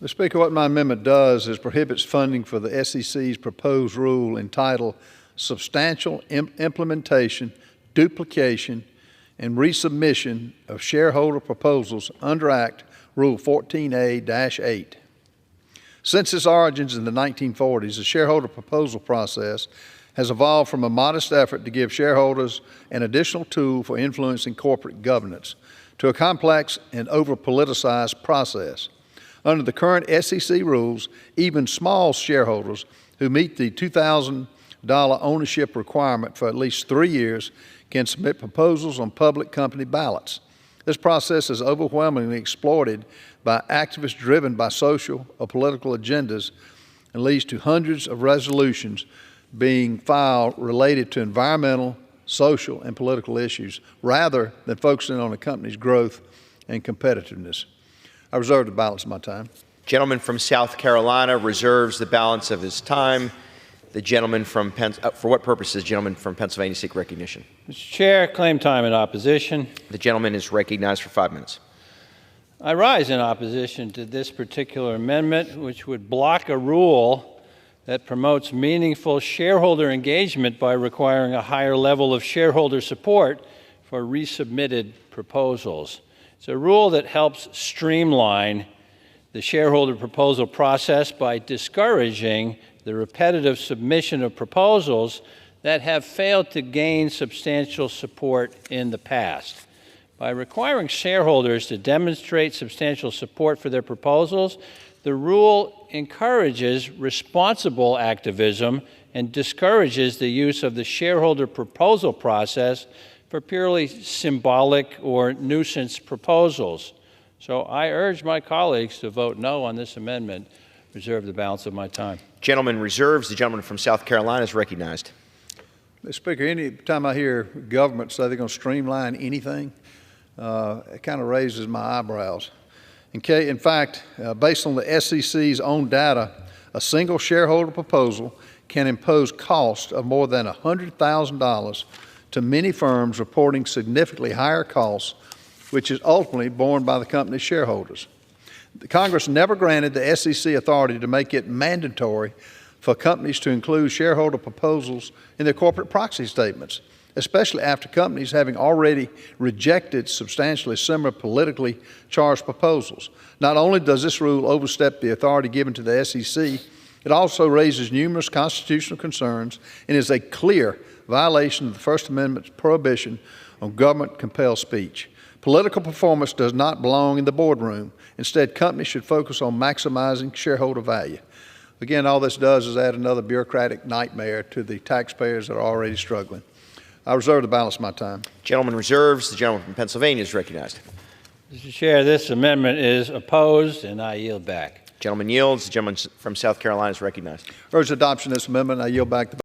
Mr. Speaker, what my amendment does is prohibits funding for the SEC's proposed rule entitled Substantial Implementation, Duplication, and Resubmission of Shareholder Proposals under Act Rule 14A-8. Since its origins in the 1940s, the shareholder proposal process has evolved from a modest effort to give shareholders an additional tool for influencing corporate governance to a complex and over-politicized process. Under the current SEC rules, even small shareholders who meet the $2,000 ownership requirement for at least 3 years can submit proposals on public company ballots. This process is overwhelmingly exploited by activists driven by social or political agendas and leads to hundreds of resolutions being filed related to environmental, social, and political issues rather than focusing on a company's growth and competitiveness. I reserve the balance of my time. Gentleman from South Carolina reserves the balance of his time. The gentleman from for what purposes, gentleman from Pennsylvania seek recognition? Mr. Chair, claim time in opposition. The gentleman is recognized for 5 minutes. I rise in opposition to this particular amendment, which would block a rule that promotes meaningful shareholder engagement by requiring a higher level of shareholder support for resubmitted proposals. It's a rule that helps streamline the shareholder proposal process by discouraging the repetitive submission of proposals that have failed to gain substantial support in the past. By requiring shareholders to demonstrate substantial support for their proposals, the rule encourages responsible activism and discourages the use of the shareholder proposal process for purely symbolic or nuisance proposals. So I urge my colleagues to vote no on this amendment. Reserve the balance of my time. Gentleman reserves. The gentleman from South Carolina is recognized. Mr. Speaker, any time I hear government say they're going to streamline anything, it kind of raises my eyebrows. In fact, based on the SEC's own data, a single shareholder proposal can impose costs of more than $100,000 to many firms reporting significantly higher costs, which is ultimately borne by the company's shareholders. The Congress never granted the SEC authority to make it mandatory for companies to include shareholder proposals in their corporate proxy statements, especially after companies having already rejected substantially similar politically charged proposals. Not only does this rule overstep the authority given to the SEC, it also raises numerous constitutional concerns and is a clear violation of the First Amendment's prohibition on government-compelled speech. Political performance does not belong in the boardroom. Instead, companies should focus on maximizing shareholder value. Again, all this does is add another bureaucratic nightmare to the taxpayers that are already struggling. I reserve the balance of my time. Gentleman reserves. The gentleman from Pennsylvania is recognized. Mr. Chair, this amendment is opposed, and I yield back. Gentleman yields. The gentleman from South Carolina is recognized. Urge adoption of this amendment. I yield back the